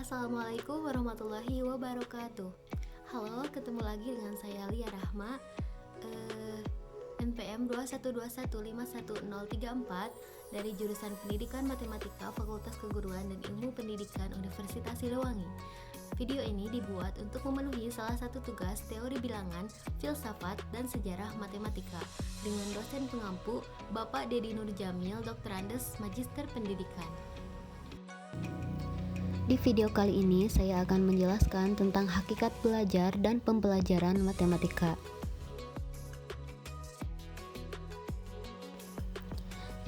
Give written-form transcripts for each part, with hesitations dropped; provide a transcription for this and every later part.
Assalamualaikum warahmatullahi wabarakatuh. Halo, ketemu lagi dengan saya Lia Rahma, NPM 212151034 dari jurusan Pendidikan Matematika Fakultas Keguruan dan Ilmu Pendidikan Universitas Siliwangi. Video ini dibuat untuk memenuhi salah satu tugas teori bilangan, filsafat, dan sejarah matematika dengan dosen pengampu Bapak Dedi Nurjamil, Doktorandes Magister Pendidikan. Di video kali ini saya akan menjelaskan tentang hakikat belajar dan pembelajaran matematika.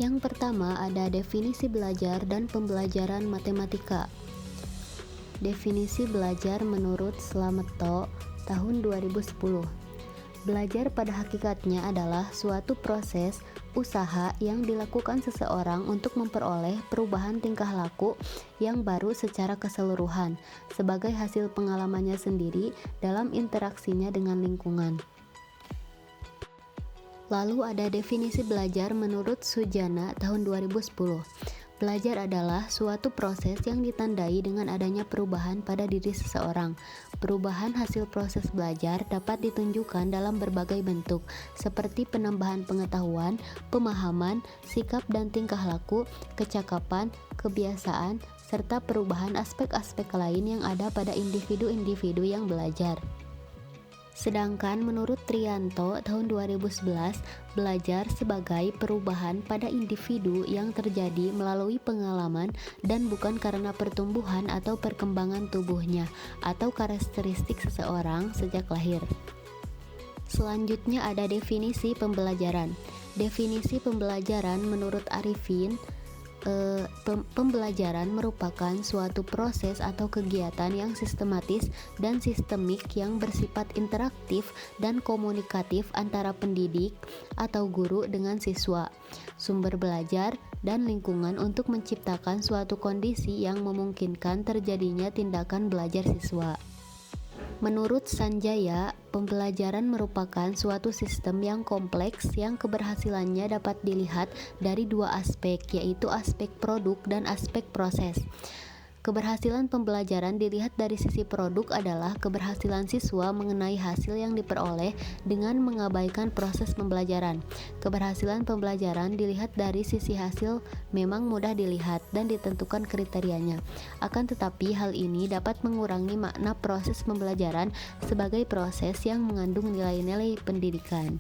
Yang pertama ada definisi belajar dan pembelajaran matematika. Definisi belajar menurut Slameto tahun 2010. Belajar pada hakikatnya adalah suatu proses usaha yang dilakukan seseorang untuk memperoleh perubahan tingkah laku yang baru secara keseluruhan sebagai hasil pengalamannya sendiri dalam interaksinya dengan lingkungan. Lalu ada definisi belajar menurut Sujana tahun 2010. Belajar adalah suatu proses yang ditandai dengan adanya perubahan pada diri seseorang. Perubahan hasil proses belajar dapat ditunjukkan dalam berbagai bentuk, seperti penambahan pengetahuan, pemahaman, sikap dan tingkah laku, kecakapan, kebiasaan, serta perubahan aspek-aspek lain yang ada pada individu-individu yang belajar. Sedangkan menurut Trianto tahun 2011, belajar sebagai perubahan pada individu yang terjadi melalui pengalaman dan bukan karena pertumbuhan atau perkembangan tubuhnya atau karakteristik seseorang sejak lahir. Selanjutnya ada definisi pembelajaran. Definisi pembelajaran menurut Arifin, pembelajaran merupakan suatu proses atau kegiatan yang sistematis dan sistemik yang bersifat interaktif dan komunikatif antara pendidik atau guru dengan siswa, sumber belajar, dan lingkungan untuk menciptakan suatu kondisi yang memungkinkan terjadinya tindakan belajar siswa. Menurut Sanjaya, pembelajaran merupakan suatu sistem yang kompleks yang keberhasilannya dapat dilihat dari dua aspek, yaitu aspek produk dan aspek proses. Keberhasilan pembelajaran dilihat dari sisi produk adalah keberhasilan siswa mengenai hasil yang diperoleh dengan mengabaikan proses pembelajaran. Keberhasilan pembelajaran dilihat dari sisi hasil memang mudah dilihat dan ditentukan kriterianya. Akan tetapi hal ini dapat mengurangi makna proses pembelajaran sebagai proses yang mengandung nilai-nilai pendidikan.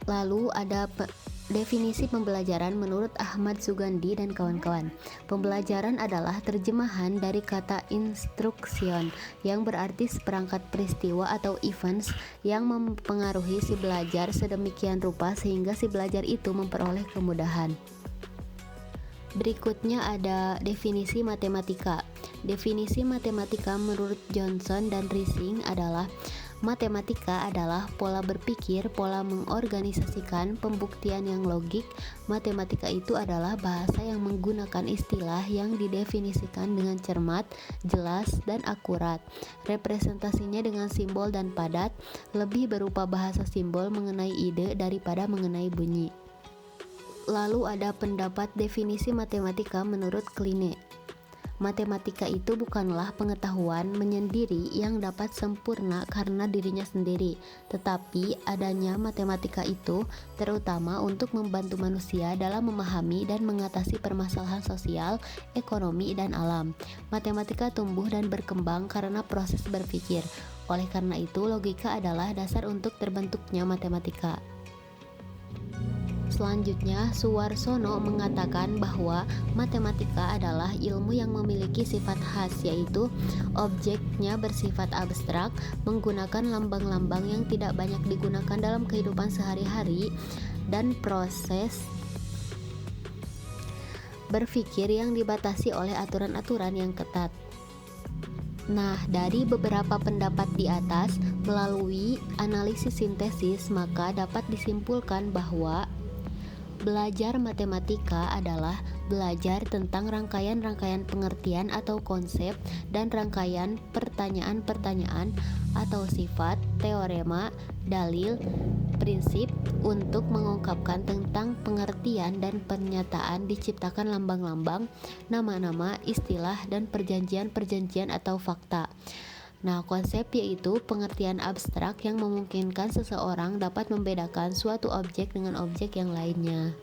Lalu ada definisi pembelajaran menurut Ahmad Sugandi dan kawan-kawan. Pembelajaran adalah terjemahan dari kata instruction yang berarti seperangkat peristiwa atau events yang mempengaruhi si belajar sedemikian rupa sehingga si belajar itu memperoleh kemudahan. Berikutnya ada definisi matematika. Definisi matematika menurut Johnson dan Rising adalah matematika adalah pola berpikir, pola mengorganisasikan, pembuktian yang logik. Matematika itu adalah bahasa yang menggunakan istilah yang didefinisikan dengan cermat, jelas, dan akurat. Representasinya dengan simbol dan padat, lebih berupa bahasa simbol mengenai ide daripada mengenai bunyi. Lalu ada pendapat definisi matematika menurut Kline. Matematika itu bukanlah pengetahuan menyendiri yang dapat sempurna karena dirinya sendiri, tetapi adanya matematika itu terutama untuk membantu manusia dalam memahami dan mengatasi permasalahan sosial, ekonomi, dan alam. Matematika tumbuh dan berkembang karena proses berpikir. Oleh karena itu, logika adalah dasar untuk terbentuknya matematika. Selanjutnya, Suwarsono mengatakan bahwa matematika adalah ilmu yang memiliki sifat khas, yaitu objeknya bersifat abstrak, menggunakan lambang-lambang yang tidak banyak digunakan dalam kehidupan sehari-hari, dan proses berpikir yang dibatasi oleh aturan-aturan yang ketat. Nah, dari beberapa pendapat di atas, melalui analisis sintesis, maka dapat disimpulkan bahwa belajar matematika adalah belajar tentang rangkaian-rangkaian pengertian atau konsep dan rangkaian pertanyaan-pertanyaan atau sifat, teorema, dalil, prinsip, Untuk mengungkapkan tentang pengertian dan pernyataan diciptakan lambang-lambang, nama-nama, istilah, dan perjanjian-perjanjian atau fakta. Nah, konsep yaitu pengertian abstrak yang memungkinkan seseorang dapat membedakan suatu objek dengan objek yang lainnya.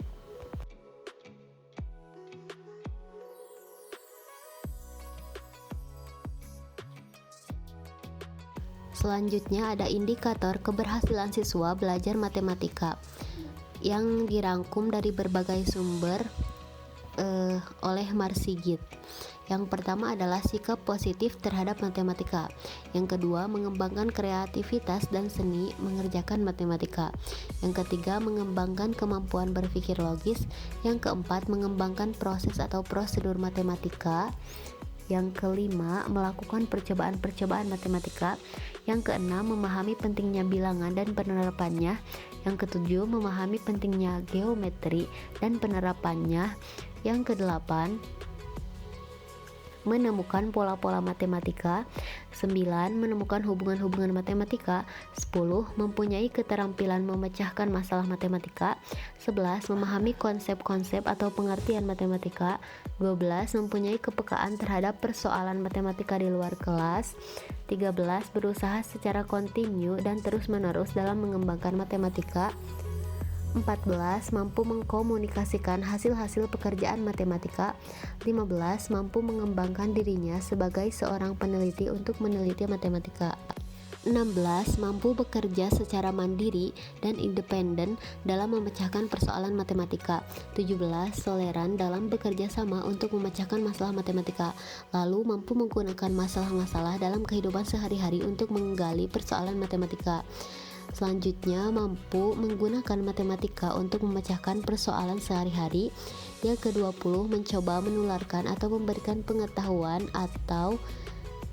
Selanjutnya ada indikator keberhasilan siswa belajar matematika yang dirangkum dari berbagai sumber oleh Marsigit. Yang pertama adalah sikap positif terhadap matematika. Yang kedua, mengembangkan kreativitas dan seni mengerjakan matematika. Yang ketiga, mengembangkan kemampuan berpikir logis. Yang keempat, mengembangkan proses atau prosedur matematika. Yang kelima, melakukan percobaan-percobaan matematika. Yang keenam, memahami pentingnya bilangan dan penerapannya. Yang ketujuh, memahami pentingnya geometri dan penerapannya. Yang kedelapan, menemukan pola-pola matematika. 9. Menemukan hubungan-hubungan matematika. 10. Mempunyai keterampilan memecahkan masalah matematika. 11. Memahami konsep-konsep atau pengertian matematika. 12. Mempunyai kepekaan terhadap persoalan matematika di luar kelas. 13. Berusaha secara kontinu dan terus-menerus dalam mengembangkan matematika. 14. Mampu mengkomunikasikan hasil-hasil pekerjaan matematika. 15. Mampu mengembangkan dirinya sebagai seorang peneliti untuk meneliti matematika. 16. Mampu bekerja secara mandiri dan independen dalam memecahkan persoalan matematika. 17. Toleran dalam bekerja sama untuk memecahkan masalah matematika. Lalu mampu menggunakan masalah-masalah dalam kehidupan sehari-hari untuk menggali persoalan matematika. Selanjutnya, mampu menggunakan matematika untuk memecahkan persoalan sehari-hari. Yang ke-20, mencoba menularkan atau memberikan pengetahuan atau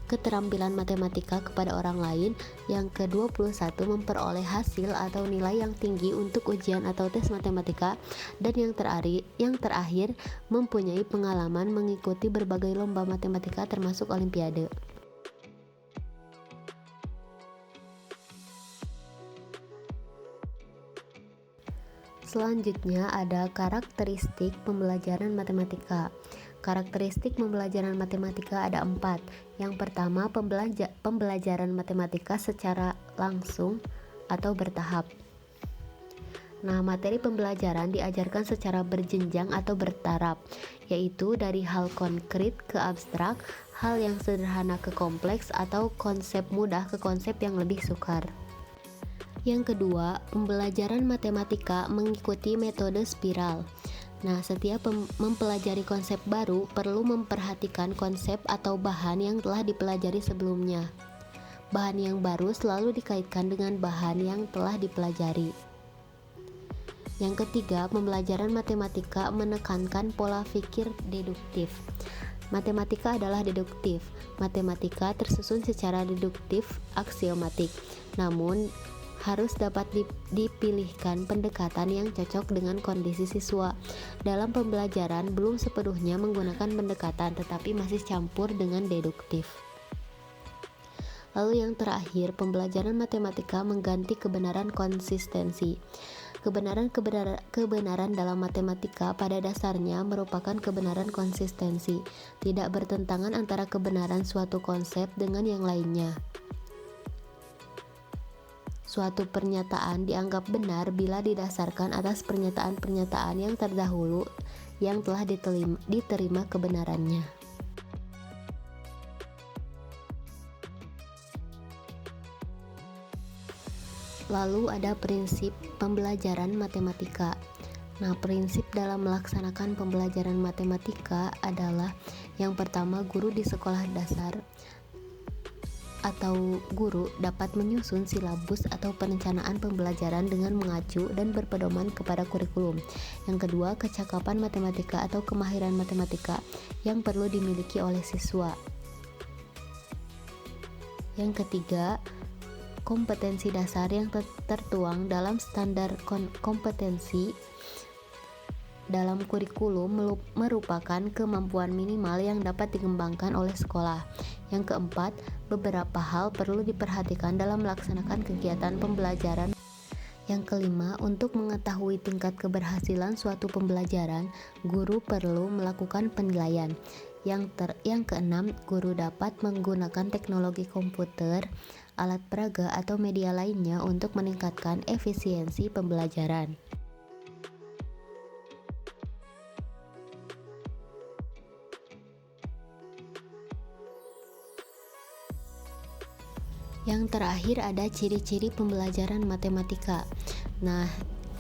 keterampilan matematika kepada orang lain. Yang ke-21, memperoleh hasil atau nilai yang tinggi untuk ujian atau tes matematika. Dan yang terakhir, mempunyai pengalaman mengikuti berbagai lomba matematika termasuk olimpiade. Selanjutnya ada karakteristik pembelajaran matematika. Karakteristik pembelajaran matematika ada 4. Yang pertama, pembelajaran matematika secara langsung atau bertahap. Nah, materi pembelajaran diajarkan secara berjenjang atau bertaraf, yaitu dari hal konkret ke abstrak, hal yang sederhana ke kompleks, atau konsep mudah ke konsep yang lebih sukar. Yang kedua, pembelajaran matematika mengikuti metode spiral. Nah, setiap mempelajari konsep baru perlu memperhatikan konsep atau bahan yang telah dipelajari sebelumnya. Bahan yang baru selalu dikaitkan dengan bahan yang telah dipelajari. Yang ketiga, pembelajaran matematika menekankan pola pikir deduktif. Matematika adalah deduktif. Matematika tersusun secara deduktif aksiomatik. Namun, harus dapat dipilihkan pendekatan yang cocok dengan kondisi siswa. Dalam pembelajaran belum sepenuhnya menggunakan pendekatan, tetapi masih campur dengan deduktif. Lalu yang terakhir, pembelajaran matematika mengganti kebenaran konsistensi. Kebenaran dalam matematika pada dasarnya merupakan kebenaran konsistensi, tidak bertentangan antara kebenaran suatu konsep dengan yang lainnya. Suatu pernyataan dianggap benar bila didasarkan atas pernyataan-pernyataan yang terdahulu yang telah diterima kebenarannya. Lalu ada prinsip pembelajaran matematika. Nah, prinsip dalam melaksanakan pembelajaran matematika adalah yang pertama, guru di sekolah dasar atau guru dapat menyusun silabus atau perencanaan pembelajaran dengan mengacu dan berpedoman kepada kurikulum. Yang kedua, kecakapan matematika atau kemahiran matematika yang perlu dimiliki oleh siswa. Yang ketiga, kompetensi dasar yang tertuang dalam standar kompetensi dalam kurikulum merupakan kemampuan minimal yang dapat dikembangkan oleh sekolah. Yang keempat, beberapa hal perlu diperhatikan dalam melaksanakan kegiatan pembelajaran. Yang kelima, untuk mengetahui tingkat keberhasilan suatu pembelajaran, guru perlu melakukan penilaian. Yang keenam, guru dapat menggunakan teknologi komputer, alat peraga atau media lainnya untuk meningkatkan efisiensi pembelajaran. Yang terakhir ada ciri-ciri pembelajaran matematika. Nah,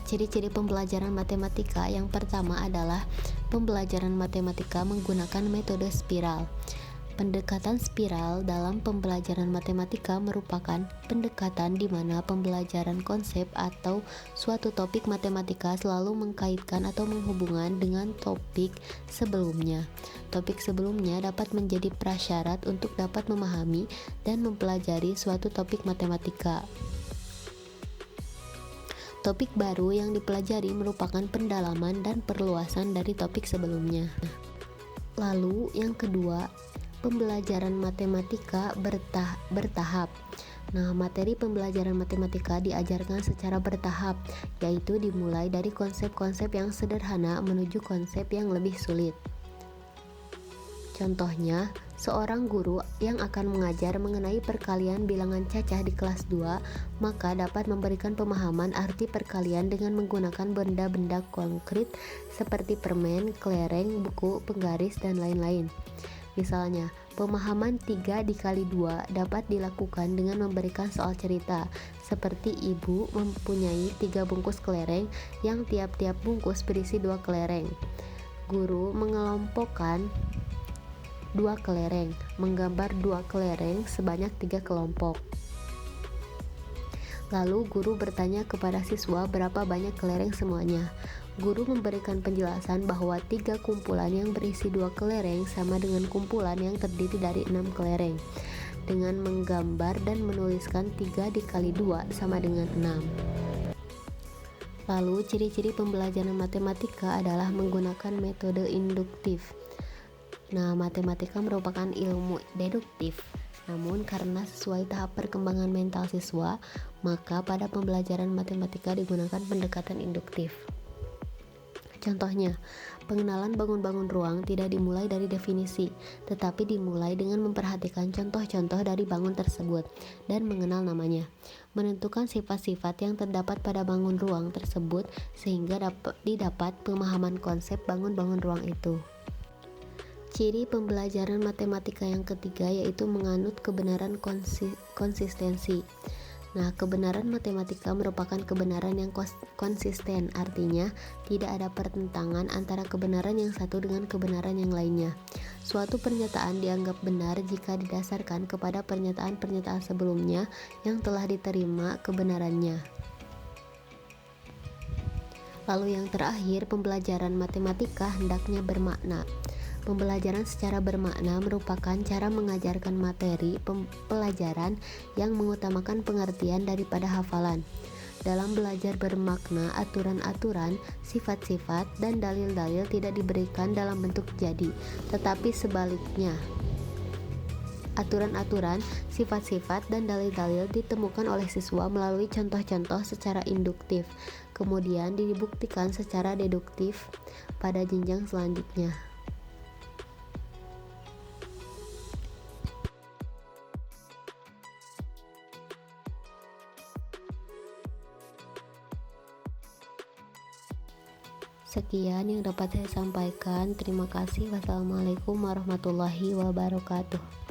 ciri-ciri pembelajaran matematika yang pertama adalah pembelajaran matematika menggunakan metode spiral. Pendekatan spiral dalam pembelajaran matematika merupakan pendekatan di mana pembelajaran konsep atau suatu topik matematika selalu mengkaitkan atau menghubungkan dengan topik sebelumnya. Topik sebelumnya dapat menjadi prasyarat untuk dapat memahami dan mempelajari suatu topik matematika. Topik baru yang dipelajari merupakan pendalaman dan perluasan dari topik sebelumnya. Lalu yang kedua, pembelajaran matematika bertahap. Nah, materi pembelajaran matematika diajarkan secara bertahap, yaitu dimulai dari konsep-konsep yang sederhana menuju konsep yang lebih sulit. Contohnya, seorang guru yang akan mengajar mengenai perkalian bilangan cacah di kelas 2, maka dapat memberikan pemahaman arti perkalian dengan menggunakan benda-benda konkret seperti permen, kelereng, buku, penggaris, dan lain-lain. Misalnya, pemahaman 3 dikali 2 dapat dilakukan dengan memberikan soal cerita, seperti ibu mempunyai 3 bungkus kelereng yang tiap-tiap bungkus berisi 2 kelereng. Guru mengelompokkan 2 kelereng, menggambar 2 kelereng sebanyak 3 kelompok. Lalu guru bertanya kepada siswa berapa banyak kelereng semuanya. Guru memberikan penjelasan bahwa 3 kumpulan yang berisi 2 kelereng sama dengan kumpulan yang terdiri dari 6 kelereng. Dengan menggambar dan menuliskan 3 dikali 2 sama dengan 6. Lalu ciri-ciri pembelajaran matematika adalah menggunakan metode induktif. Nah, matematika merupakan ilmu deduktif. Namun karena sesuai tahap perkembangan mental siswa, maka pada pembelajaran matematika digunakan pendekatan induktif. Contohnya, pengenalan bangun-bangun ruang tidak dimulai dari definisi, tetapi dimulai dengan memperhatikan contoh-contoh dari bangun tersebut dan mengenal namanya. Menentukan sifat-sifat yang terdapat pada bangun ruang tersebut sehingga didapat pemahaman konsep bangun-bangun ruang itu. Ciri pembelajaran matematika yang ketiga yaitu menganut kebenaran konsistensi. Nah, kebenaran matematika merupakan kebenaran yang konsisten, artinya tidak ada pertentangan antara kebenaran yang satu dengan kebenaran yang lainnya. Suatu pernyataan dianggap benar jika didasarkan kepada pernyataan-pernyataan sebelumnya yang telah diterima kebenarannya. Lalu yang terakhir, pembelajaran matematika hendaknya bermakna. Pembelajaran secara bermakna merupakan cara mengajarkan materi pelajaran yang mengutamakan pengertian daripada hafalan. Dalam belajar bermakna, aturan-aturan, sifat-sifat, dan dalil-dalil tidak diberikan dalam bentuk jadi, tetapi sebaliknya. Aturan-aturan, sifat-sifat, dan dalil-dalil ditemukan oleh siswa melalui contoh-contoh secara induktif, kemudian dibuktikan secara deduktif pada jenjang selanjutnya. Sekian yang dapat saya sampaikan. Terima kasih. Wassalamualaikum warahmatullahi wabarakatuh.